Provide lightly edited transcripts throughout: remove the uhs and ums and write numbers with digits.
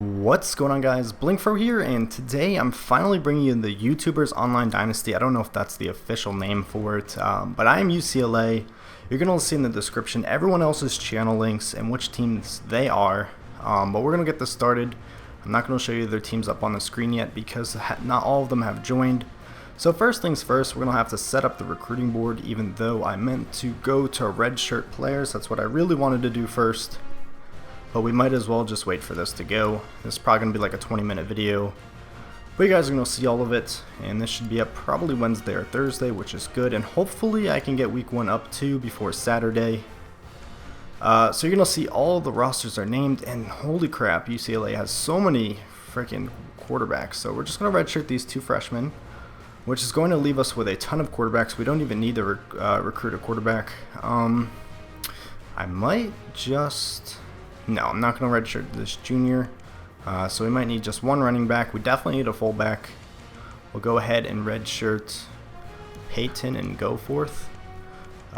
What's going on, guys? blinkFRO here, and today I'm finally bringing you the YouTubers Online Dynasty. I don't know if that's the official name for it, but I am UCLA. You're going to see in the description everyone else's channel links and which teams they are, but we're going to get this started. I'm not going to show you their teams up on the screen yet because not all of them have joined. So first things first, we're going to have to set up the recruiting board, even though I meant to go to redshirt players. That's what I really wanted to do first. But we might as well just wait for this to go. This is probably going to be like a 20-minute video. But you guys are going to see all of it. And this should be up probably Wednesday or Thursday, which is good. And hopefully I can get week 1 up too before Saturday. So you're going to see all the rosters are named. And holy crap, UCLA has so many freaking quarterbacks. So we're just going to redshirt these 2 freshmen, which is going to leave us with a ton of quarterbacks. We don't even need to recruit a quarterback. I might just... No, I'm not going to redshirt this junior, so we might need just 1 running back. We definitely need a fullback. We'll go ahead and redshirt Peyton and Goforth.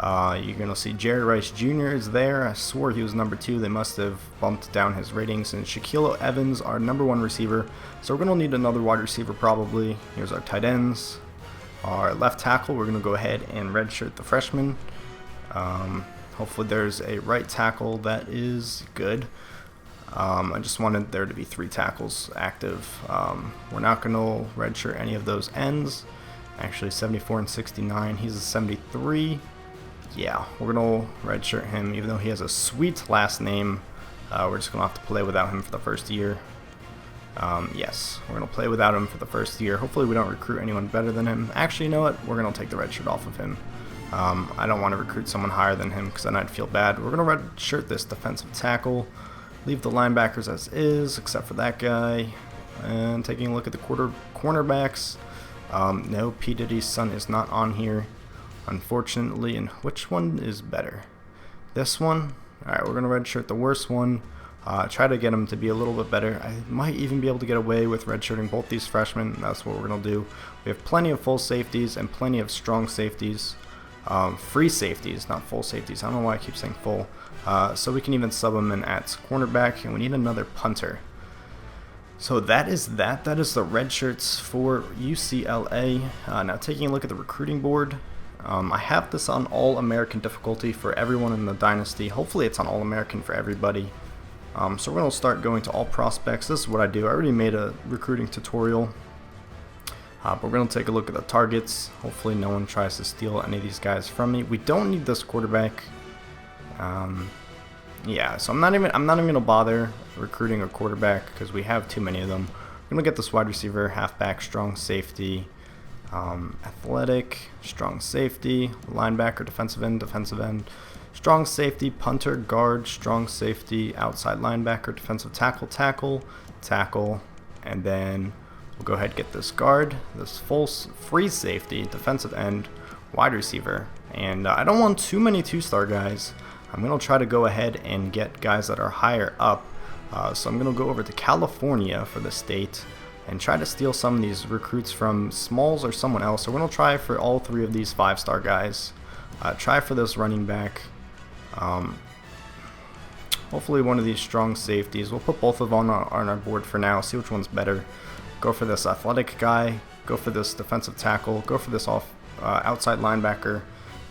You're going to see Jerry Rice Jr. is there. I swore he was number 2. They must have bumped down his ratings. And Shaquille Evans, our number 1 receiver. So we're going to need another wide receiver probably. Here's our tight ends. Our left tackle, we're going to go ahead and redshirt the freshman. Hopefully there's a right tackle that is good. I just wanted there to be 3 tackles active. We're not going to redshirt any of those ends. Actually, 74 and 69. He's a 73. Yeah, we're going to redshirt him, even though he has a sweet last name. We're just going to have to play without him for the first year. Yes, we're going to play without him for the first year. Hopefully we don't recruit anyone better than him. Actually, you know what? We're going to take the red shirt off of him. I don't want to recruit someone higher than him because then I'd feel bad. We're going to redshirt this defensive tackle. Leave the linebackers as is, except for that guy. And taking a look at the cornerbacks. No, P. Diddy's son is not on here, unfortunately. And which one is better? This one? Alright, we're going to redshirt the worst one. Try to get him to be a little bit better. I might even be able to get away with redshirting both these freshmen. That's what we're going to do. We have plenty of full safeties and plenty of strong safeties. Free safeties, not full safeties. I don't know why I keep saying full. So we can even sub them in at cornerback, and we need another punter. So that is that. That is the red shirts for UCLA. Now taking a look at the recruiting board. I have this on All-American difficulty for everyone in the Dynasty. Hopefully it's on All-American for everybody. So we're going to start going to all prospects. This is what I do. I already made a recruiting tutorial. But we're going to take a look at the targets. Hopefully no one tries to steal any of these guys from me. We don't need this quarterback. Yeah, so I'm not even going to bother recruiting a quarterback because we have too many of them. We're going to get this wide receiver, halfback, strong safety, athletic, strong safety, linebacker, defensive end, strong safety, punter, guard, strong safety, outside linebacker, defensive tackle, and then we'll go ahead and get this guard, this full free safety, defensive end, wide receiver. And I don't want too many 2-star guys. I'm going to try to go ahead and get guys that are higher up. So I'm going to go over to California for the state and try to steal some of these recruits from Smalls or someone else. So we're going to try for all 3 of these 5-star guys. Try for this running back. Hopefully one of these strong safeties. We'll put both of them on our board for now. See which one's better. Go for this athletic guy, go for this defensive tackle, go for this outside linebacker.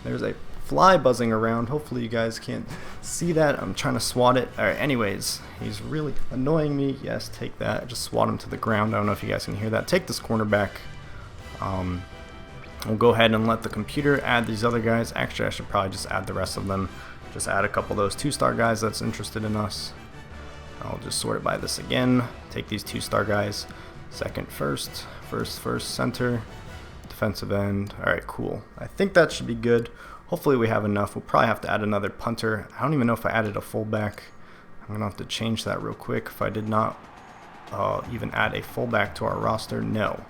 There's a fly buzzing around. Hopefully you guys can't see that. I'm trying to swat it. Alright, anyways, he's really annoying me. Yes, take that. Just swat him to the ground. I don't know if you guys can hear that. Take this cornerback. We'll go ahead and let the computer add these other guys. Actually, I should probably just add the rest of them. Just add a couple of those 2-star guys that's interested in us. I'll just sort it by this again. Take these 2-star guys. Second, first, center, defensive end. Alright, cool. I think that should be good. Hopefully we have enough. We'll probably have to add another punter. I don't even know if I added a fullback. I'm going to have to change that real quick. If I did not even add a fullback to our roster, no.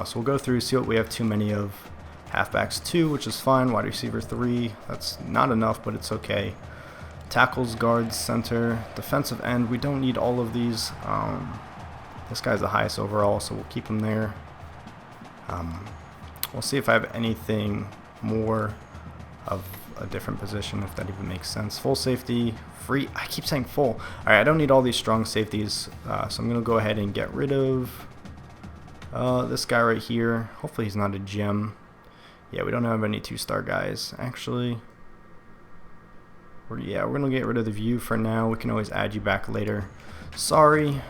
So we'll go through, see what we have too many of. Halfbacks 2, which is fine. Wide receiver 3, that's not enough, but it's okay. Tackles, guards, center, defensive end. We don't need all of these. This guy's the highest overall, so we'll keep him there. We'll see if I have anything more of a different position, if that even makes sense. Full safety, free. I keep saying full. All right, I don't need all these strong safeties, so I'm going to go ahead and get rid of this guy right here. Hopefully he's not a gem. Yeah, we don't have any 2-star guys, actually. Yeah, we're going to get rid of the view for now. We can always add you back later. Sorry.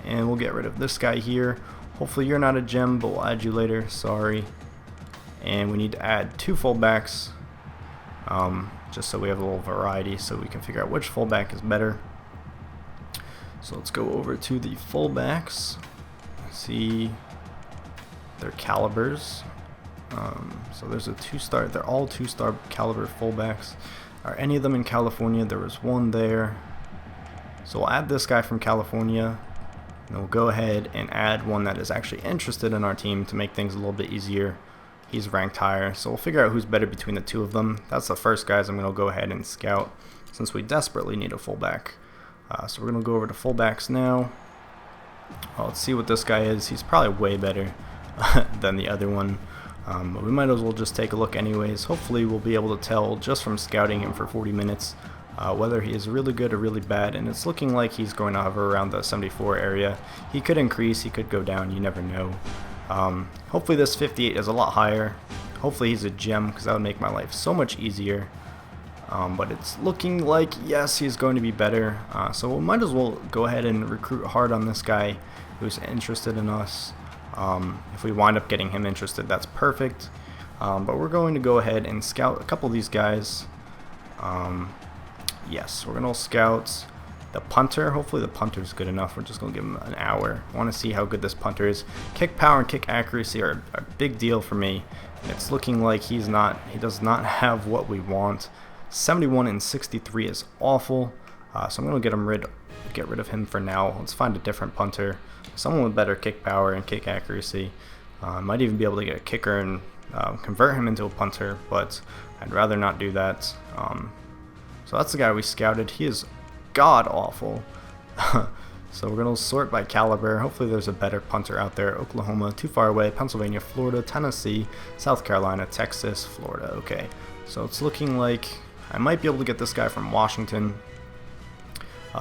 And we'll get rid of this guy here. Hopefully you're not a gem, but we'll add you later. Sorry. And we need to add 2 fullbacks, just so we have a little variety, so we can figure out which fullback is better. So let's go over to the fullbacks, see their calibers. So there's a 2-star. They're all 2-star caliber fullbacks. Are any of them in California? There was one there. So we'll add this guy from California. And we'll go ahead and add one that is actually interested in our team to make things a little bit easier. He's ranked higher, so we'll figure out who's better between the 2 of them. That's the first guys I'm going to go ahead and scout, since we desperately need a fullback. So we're going to go over to fullbacks now. Let's see what this guy is. He's probably way better than the other one. But we might as well just take a look anyways. Hopefully we'll be able to tell just from scouting him for 40 minutes whether he is really good or really bad, and it's looking like he's going to hover around the 74 area. He could increase, he could go down, you never know. Hopefully this 58 is a lot higher. Hopefully he's a gem, because that would make my life so much easier. But it's looking like, yes, he's going to be better. So we might as well go ahead and recruit hard on this guy who's interested in us. If we wind up getting him interested, that's perfect. But we're going to go ahead and scout a couple of these guys. Yes, we're going to scout the punter. Hopefully the punter is good enough. We're just going to give him an hour. I want to see how good this punter is. Kick power and kick accuracy are a big deal for me. And it's looking like he does not have what we want. 71 and 63 is awful. So I'm going to get rid of him for now. Let's find a different punter. Someone with better kick power and kick accuracy. Might even be able to get a kicker and convert him into a punter, but I'd rather not do that. So that's the guy we scouted. He is god awful. So we're going to sort by caliber. Hopefully there's a better punter out there. Oklahoma, too far away. Pennsylvania, Florida, Tennessee, South Carolina, Texas, Florida. Okay, so it's looking like I might be able to get this guy from Washington,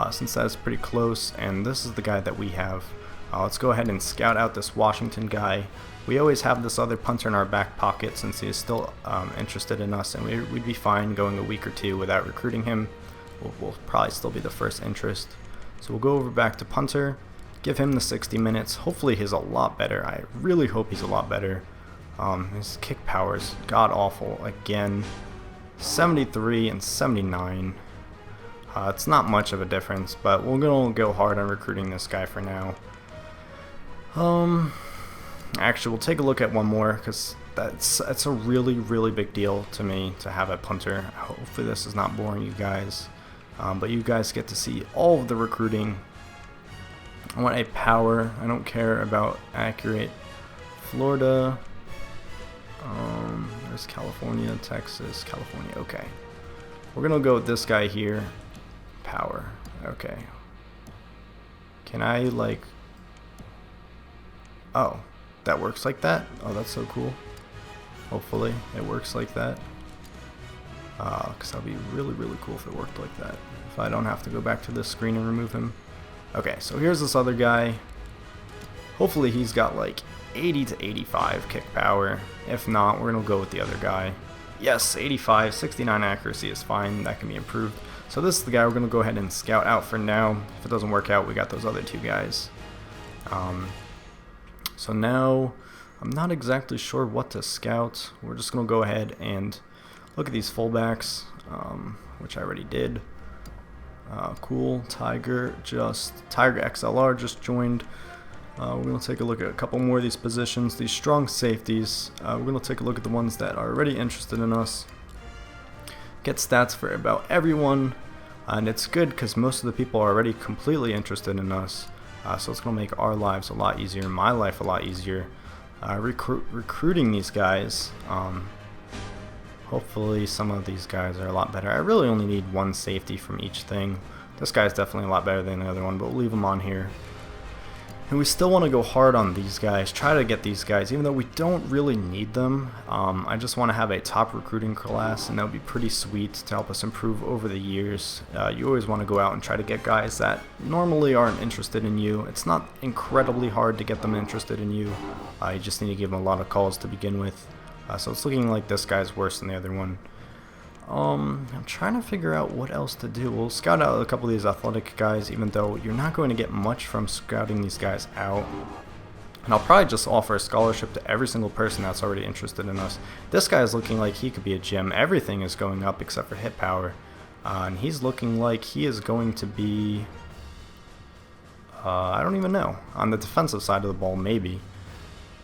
since that's pretty close, and this is the guy that we have. Let's go ahead and scout out this Washington guy. We always have this other punter in our back pocket since he is still interested in us, and we'd be fine going a week or 2 without recruiting him. We'll probably still be the first interest. So we'll go over back to punter, give him the 60 minutes. Hopefully he's a lot better. I really hope he's a lot better. His kick power is god awful again. 73 and 79. It's not much of a difference, but we're gonna go hard on recruiting this guy for now. Actually, we'll take a look at one more, because that's a really big deal to me to have a punter. Hopefully this is not boring you guys, but you guys get to see all of the recruiting. I want a power. I don't care about accurate. Florida. There's California, Texas, California. Okay, we're gonna go with this guy here. Power. Okay. Can I like? Oh, that works like that? Oh, that's so cool. Hopefully it works like that. Because that'd be really cool if it worked like that. If I don't have to go back to this screen and remove him. Okay, so here's this other guy. Hopefully he's got like 80 to 85 kick power. If not, we're going to go with the other guy. Yes, 85, 69 accuracy is fine. That can be improved. So this is the guy we're going to go ahead and scout out for now. If it doesn't work out, we got those other 2 guys. So now I'm not exactly sure what to scout. We're just going to go ahead and look at these fullbacks, which I already did. Cool. Tiger XLR just joined. We're going to take a look at a couple more of these positions, these strong safeties. We're going to take a look at the ones that are already interested in us. Get stats for about everyone, and it's good because most of the people are already completely interested in us. So it's going to make our lives a lot easier, my life a lot easier. Recruiting these guys. Hopefully some of these guys are a lot better. I really only need 1 safety from each thing. This guy's definitely a lot better than the other one, but we'll leave him on here. And we still want to go hard on these guys, try to get these guys, even though we don't really need them. I just want to have a top recruiting class, and that would be pretty sweet to help us improve over the years. You always want to go out and try to get guys that normally aren't interested in you. It's not incredibly hard to get them interested in you. You just need to give them a lot of calls to begin with. So it's looking like this guy's worse than the other one. I'm trying to figure out what else to do. We'll scout out a couple of these athletic guys, even though you're not going to get much from scouting these guys out. And I'll probably just offer a scholarship to every single person that's already interested in us. This guy is looking like he could be a gem. Everything is going up except for hit power. And he's looking like he is going to be, I don't even know, on the defensive side of the ball, maybe.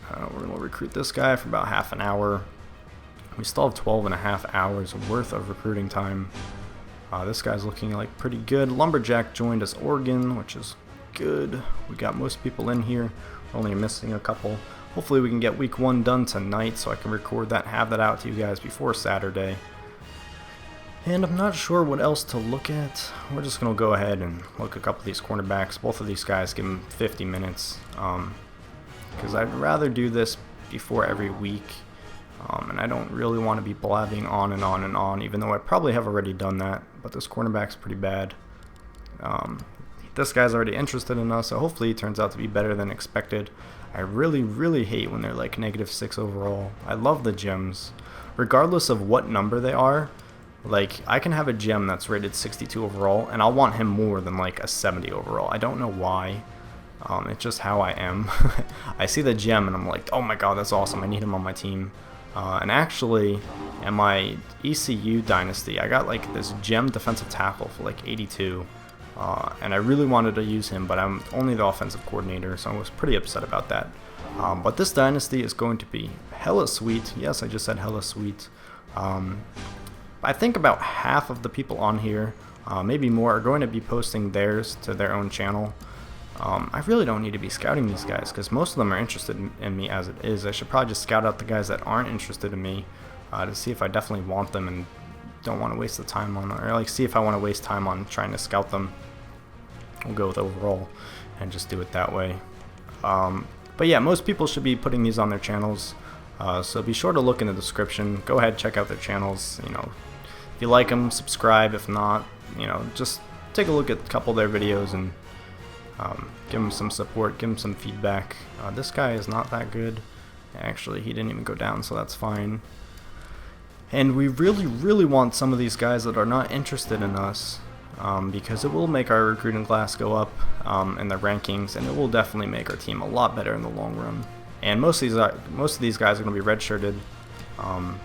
We're going to recruit this guy for about half an hour. We still have 12.5 hours worth of recruiting time. This guy's looking like pretty good. Lumberjack joined us Oregon, which is good. We got most people in here. We're only missing a couple. Hopefully we can get week 1 done tonight so I can record that and have that out to you guys before Saturday. And I'm not sure what else to look at. We're just going to go ahead and look at a couple of these cornerbacks. Both of these guys, give them 50 minutes. Because I'd rather do this before every week. And I don't really want to be blabbing on and on and on, even though I probably have already done that. But this cornerback's pretty bad. This guy's already interested in us, so hopefully he turns out to be better than expected. I really, really hate when they're like -6 overall. I love the gems. Regardless of what number they are, like I can have a gem that's rated 62 overall, and I'll want him more than like a 70 overall. I don't know why. It's just how I am. I see the gem and I'm like, oh my god, that's awesome. I need him on my team. And actually, in my ECU Dynasty, I got like this gem defensive tackle for like 82. And I really wanted to use him, but I'm only the offensive coordinator, so I was pretty upset about that. But this Dynasty is going to be hella sweet. Yes, I just said hella sweet. I think about half of the people on here, maybe more, are going to be posting theirs to their own channel. I really don't need to be scouting these guys because most of them are interested in me as it is. I should probably just scout out the guys that aren't interested in me to see if I definitely want them and don't want to waste the time on, or like see if I want to waste time on trying to scout them. We'll go with overall and just do it that way. But yeah, most people should be putting these on their channels. So be sure to look in the description. Go ahead, check out their channels. You know, if you like them, subscribe. If not, you know, just take a look at a couple of their videos and give him some support, give him some feedback. This guy is not that good. Actually, he didn't even go down, so that's fine. And we really, really want some of these guys that are not interested in us, because it will make our recruiting class go up in the rankings, and it will definitely make our team a lot better in the long run. And most of these guys are going to be redshirted,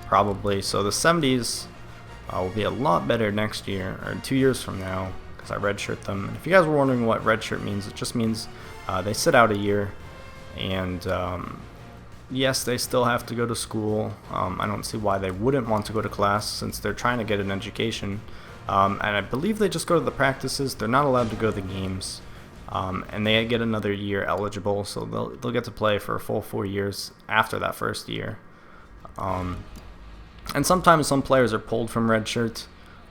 probably. So the 70s will be a lot better next year, or 2 years from now. I redshirt them. And if you guys were wondering what redshirt means, it just means they sit out a year, and yes, they still have to go to school. I don't see why they wouldn't want to go to class since they're trying to get an education. And I believe they just go to the practices. They're not allowed to go to the games, and they get another year eligible, so they'll get to play for a full 4 years after that first year. And sometimes some players are pulled from redshirt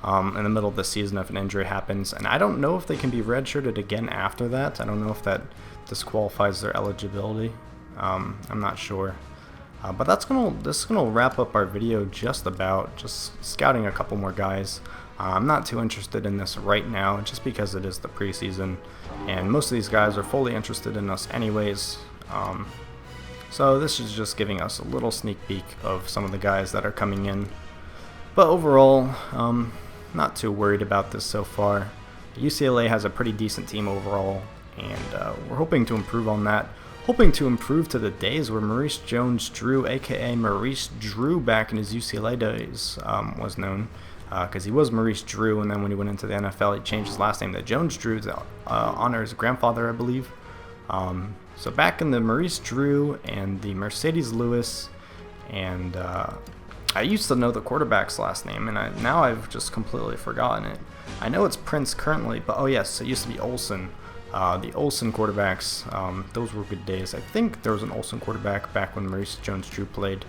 in the middle of the season if an injury happens, and I don't know if they can be redshirted again after that. I don't know if that disqualifies their eligibility. I'm not sure, but this is gonna wrap up our video just scouting a couple more guys. I'm not too interested in this right now just because it is the preseason, and most of these guys are fully interested in us anyways. So this is just giving us a little sneak peek of some of the guys that are coming in, but overall, not too worried about this so far. UCLA has a pretty decent team overall, and we're hoping to improve on that. Hoping to improve to the days where Maurice Jones-Drew, aka Maurice Drew back in his UCLA days, was known, because he was Maurice Drew, and then when he went into the NFL, he changed his last name to Jones-Drew to honor his grandfather, I believe. So back in the Maurice Drew and the Mercedes Lewis, and I used to know the quarterback's last name, and now I've just completely forgotten it. I know it's Prince currently, but oh yes, it used to be Olsen. The Olsen quarterbacks, those were good days. I think there was an Olsen quarterback back when Maurice Jones-Drew played.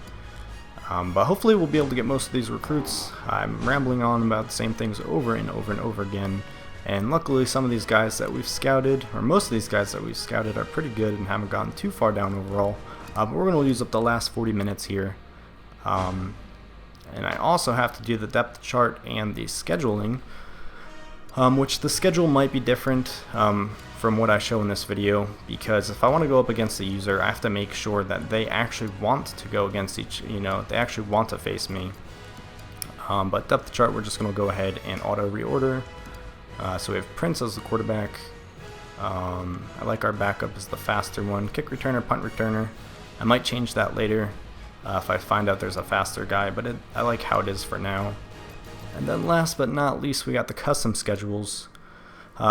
But hopefully we'll be able to get most of these recruits. I'm rambling on about the same things over and over and over again, And luckily some of these guys that we've scouted, or most of these guys that we've scouted, are pretty good and haven't gotten too far down overall. But we're going to use up the last 40 minutes here. And I also have to do the depth chart and the scheduling, which the schedule might be different from what I show in this video, because if I want to go up against the user, I have to make sure that they actually want to go against they actually want to face me. But depth chart, we're just going to go ahead and auto reorder. So we have Prince as the quarterback. I like our backup as the faster one. Kick returner, punt returner. I might change that later if I find out there's a faster guy, but I like how it is for now. And then last but not least, we got the custom schedules.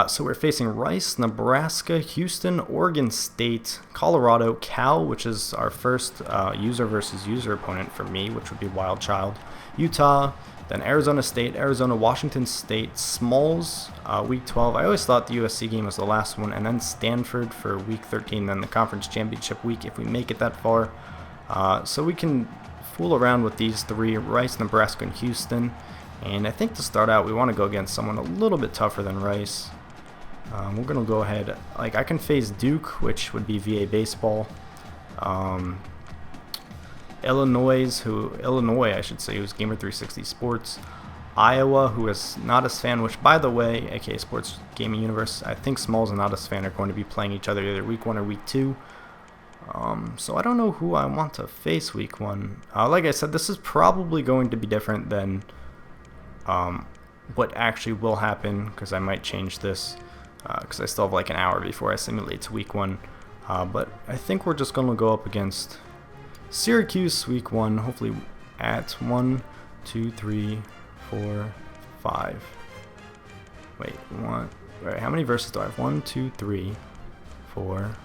So we're facing Rice, Nebraska, Houston, Oregon State, Colorado, Cal, which is our first user versus user opponent for me, which would be Wild Child, Utah, then Arizona State, Arizona, Washington State, Smalls, week 12. I always thought the USC game was the last one, and then Stanford for week 13, then the conference championship week if we make it that far. So we can fool around with these three, Rice, Nebraska, and Houston. And I think to start out, we want to go against someone a little bit tougher than Rice. We're going to go ahead, I can face Duke, which would be VA baseball. Illinois, who's Gamer360 Sports. Iowa, who is Nodus fan, which by the way, aka Sports Gaming Universe, I think Smalls and Nodus fan are going to be playing each other either week 1 or week 2. So I don't know who I want to face week 1. Like I said, this is probably going to be different than what actually will happen, because I might change this because I still have like an hour before I simulate to week 1. But I think we're just going to go up against Syracuse week 1, hopefully at 1, 2, 3, 4, 5. Wait, how many verses do I have? 1, 2, 3, 4,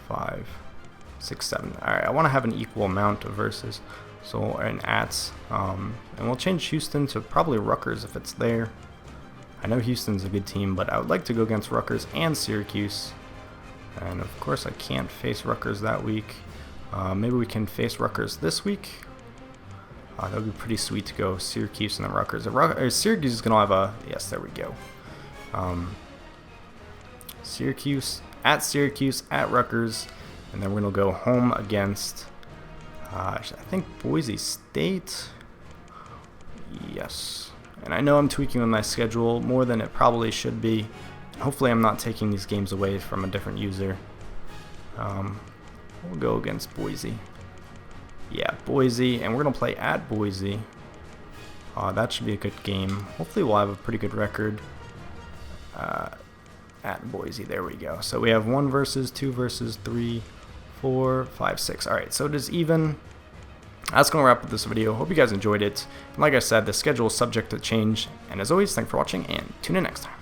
5, 6, 7. Alright, I want to have an equal amount of verses. So, and ats. And we'll change Houston to probably Rutgers if it's there. I know Houston's a good team, but I would like to go against Rutgers and Syracuse. And of course I can't face Rutgers that week. Maybe we can face Rutgers this week. That would be pretty sweet to go Syracuse and then Rutgers. Syracuse is going to have a... Yes, there we go. Syracuse, at Rutgers. And then we're going to go home against... I think Boise State. Yes. And I know I'm tweaking on my schedule more than it probably should be. Hopefully I'm not taking these games away from a different user. We'll go against Boise. Yeah, Boise, and we're going to play at Boise. That should be a good game. Hopefully we'll have a pretty good record at Boise. There we go. So we have 1 versus, 2 versus, 3, 4, 5, 6. Alright, so it is even. That's going to wrap up this video. Hope you guys enjoyed it. And like I said, the schedule is subject to change. And as always, thanks for watching, and tune in next time.